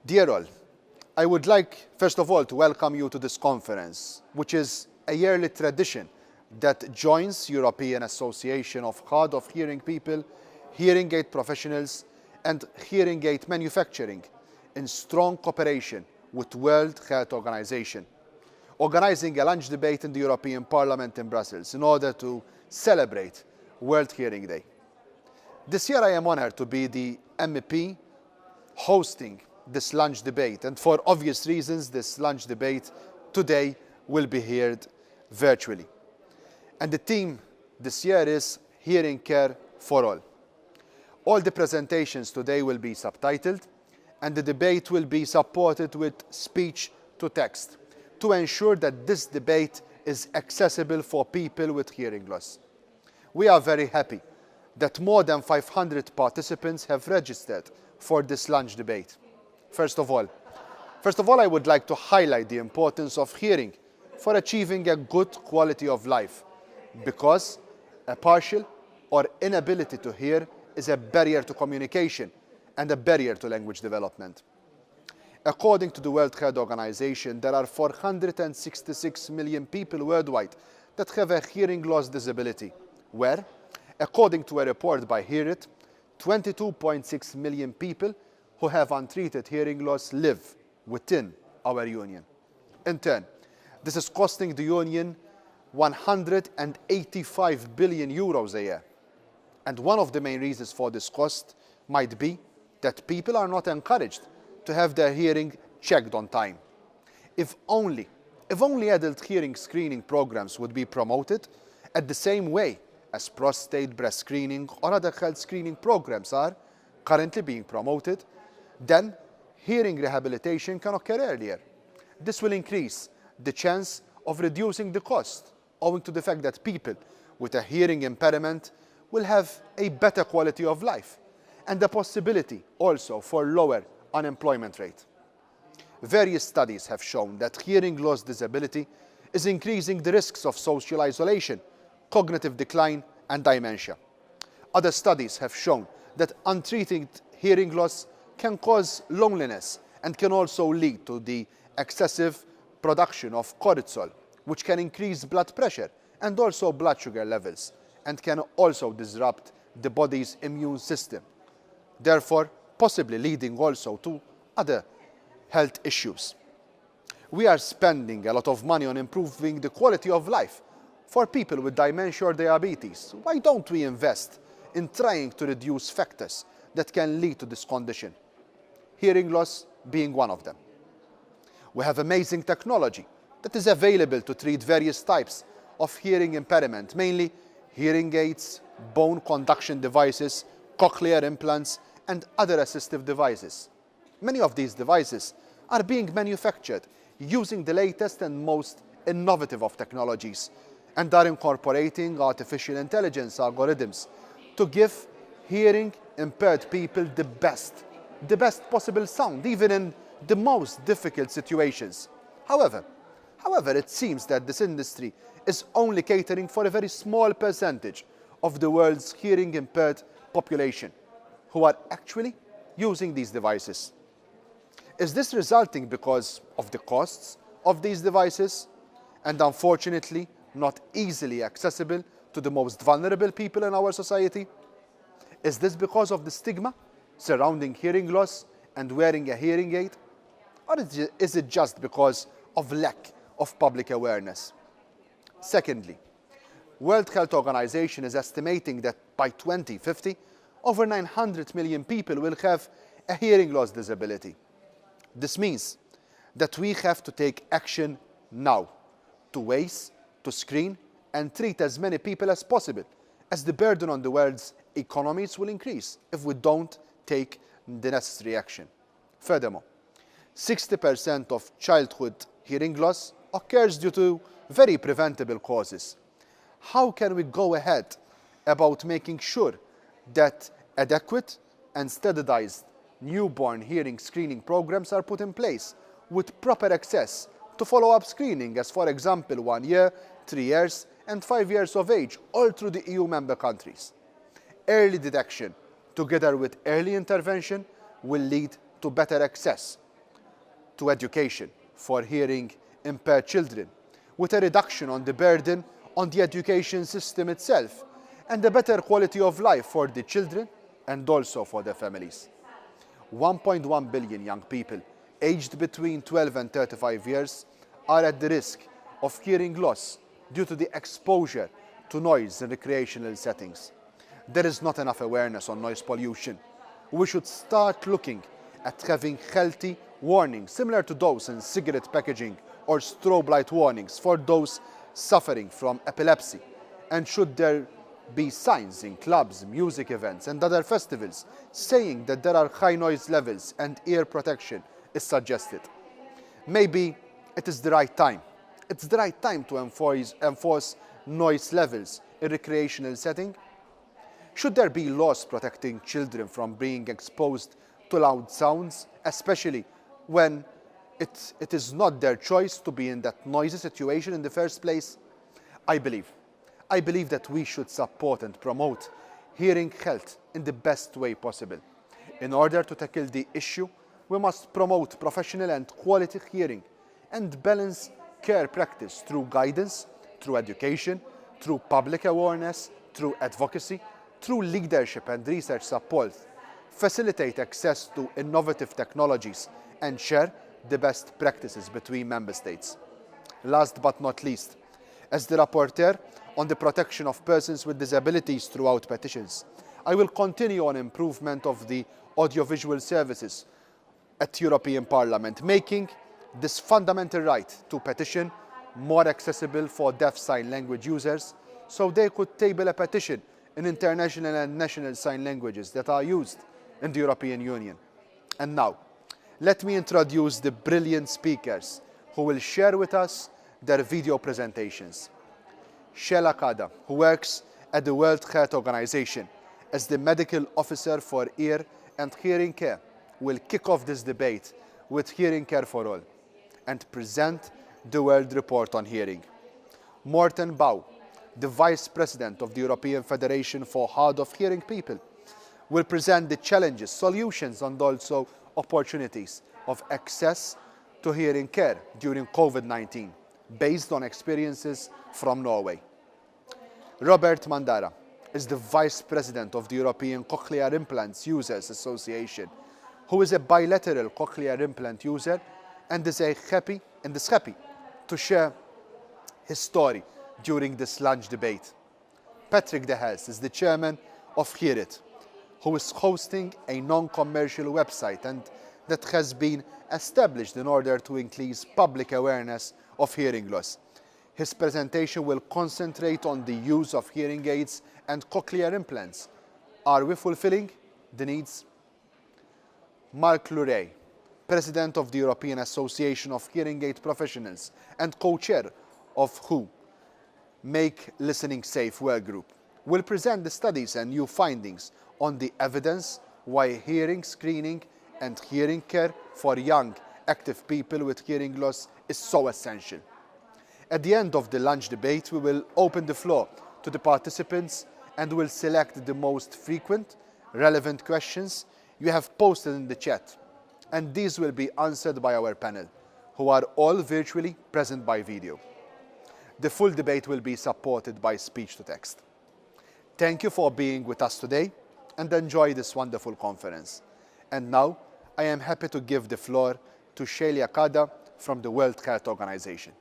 Dear all, I would like, first of all, to welcome you to this conference, which is a yearly tradition that joins European Association of Hard of Hearing People, hearing aid professionals, and hearing aid manufacturing in strong cooperation with World Health Organization, organizing a lunch debate in the European Parliament in Brussels in order to celebrate World Hearing Day. This year I am honored to be the MEP hosting this lunch debate, and for obvious reasons this lunch debate today will be held virtually. And the theme this year is Hearing Care for All. All the presentations today will be subtitled, and the debate will be supported with speech to text to ensure that this debate is accessible for people with hearing loss. We are very happy that more than 500 participants have registered for this lunch debate. First of all, I would like to highlight the importance of hearing for achieving a good quality of life, because a partial or inability to hear is a barrier to communication and a barrier to language development. According to the World Health Organization, there are 466 million people worldwide that have a hearing loss disability, where, according to a report by HearIt, 22.6 million people who have untreated hearing loss live within our union. In turn, this is costing the union 185 billion euros a year. And one of the main reasons for this cost might be that people are not encouraged to have their hearing checked on time. If only adult hearing screening programs would be promoted at the same way as prostate, breast screening or other health screening programs are currently being promoted, then hearing rehabilitation can occur earlier. This will increase the chance of reducing the cost, owing to the fact that people with a hearing impairment will have a better quality of life and the possibility also for lower unemployment rate. Various studies have shown that hearing loss disability is increasing the risks of social isolation, cognitive decline, and dementia. Other studies have shown that untreated hearing loss can cause loneliness and can also lead to the excessive production of cortisol, which can increase blood pressure and also blood sugar levels, and can also disrupt the body's immune system, therefore possibly leading also to other health issues. We are spending a lot of money on improving the quality of life for people with dementia or diabetes. Why don't we invest in trying to reduce factors that can lead to this condition, hearing loss being one of them? We have amazing technology that is available to treat various types of hearing impairment, mainly hearing aids, bone conduction devices, cochlear implants, and other assistive devices. Many of these devices are being manufactured using the latest and most innovative of technologies and are incorporating artificial intelligence algorithms to give hearing impaired people the best possible sound, even in the most difficult situations. However, it seems that this industry is only catering for a very small percentage of the world's hearing impaired population who are actually using these devices. Is this resulting because of the costs of these devices and unfortunately not easily accessible to the most vulnerable people in our society? Is this because of the stigma surrounding hearing loss and wearing a hearing aid? Or is it just because of lack of public awareness? Secondly, World Health Organization is estimating that by 2050, over 900 million people will have a hearing loss disability. This means that we have to take action now to waste, to screen and treat as many people as possible, as the burden on the world's economies will increase if we don't take the necessary action. Furthermore, 60% of childhood hearing loss occurs due to very preventable causes. How can we go ahead about making sure that adequate and standardized newborn hearing screening programs are put in place with proper access to follow-up screening, as for example 1 year, 3 years and 5 years of age, all through the EU member countries? Early detection together with early intervention will lead to better access to education for hearing impaired children, with a reduction on the burden on the education system itself, and a better quality of life for the children and also for their families. 1.1 billion young people aged between 12 and 35 years are at the risk of hearing loss due to the exposure to noise in recreational settings. There is not enough awareness on noise pollution. We should start looking at having healthy warnings similar to those in cigarette packaging or strobe light warnings for those suffering from epilepsy. And should there be signs in clubs, music events and other festivals saying that there are high noise levels and ear protection is suggested. Maybe it is the right time. It's the right time to enforce noise levels in recreational setting. Should there be laws protecting children from being exposed to loud sounds, especially when it is not their choice to be in that noisy situation in the first place? I believe that we should support and promote hearing health in the best way possible. In order to tackle the issue, we must promote professional and quality hearing and balance care practice through guidance, through education, through public awareness, through advocacy, through leadership and research support, facilitate access to innovative technologies, and share the best practices between member states. Last but not least, as the rapporteur on the protection of persons with disabilities throughout petitions, I will continue on improvement of the audiovisual services at European Parliament, making this fundamental right to petition more accessible for deaf sign language users so they could table a petition in international and national sign languages that are used in the European Union. And now, let me introduce the brilliant speakers who will share with us their video presentations. Saliba Kada, who works at the World Health Organization as the Medical Officer for Ear and Hearing Care, will kick off this debate with Hearing Care for All and present the World Report on Hearing. Morten Bouw, the Vice President of the European Federation for Hard of Hearing People, will present the challenges, solutions and also opportunities of access to hearing care during COVID-19, based on experiences from Norway. Robert Mandara is the Vice President of the European Cochlear Implants Users Association, who is a bilateral cochlear implant user and is happy to share his story during this lunch debate. Patrick De Haes is the chairman of Hear It, who is hosting a non-commercial website and that has been established in order to increase public awareness of hearing loss. His presentation will concentrate on the use of hearing aids and cochlear implants. Are we fulfilling the needs? Marc Luray, President of the European Association of Hearing Aid Professionals and co-chair of WHO Make Listening Safe Work Group, will present the studies and new findings on the evidence why hearing screening and hearing care for young, active people with hearing loss is so essential. At the end of the lunch debate, we will open the floor to the participants and will select the most frequent, relevant questions you have posted in the chat. And these will be answered by our panel, who are all virtually present by video. The full debate will be supported by speech-to-text. Thank you for being with us today and enjoy this wonderful conference. And now, I am happy to give the floor to Saliba Kada from the World Health Organization.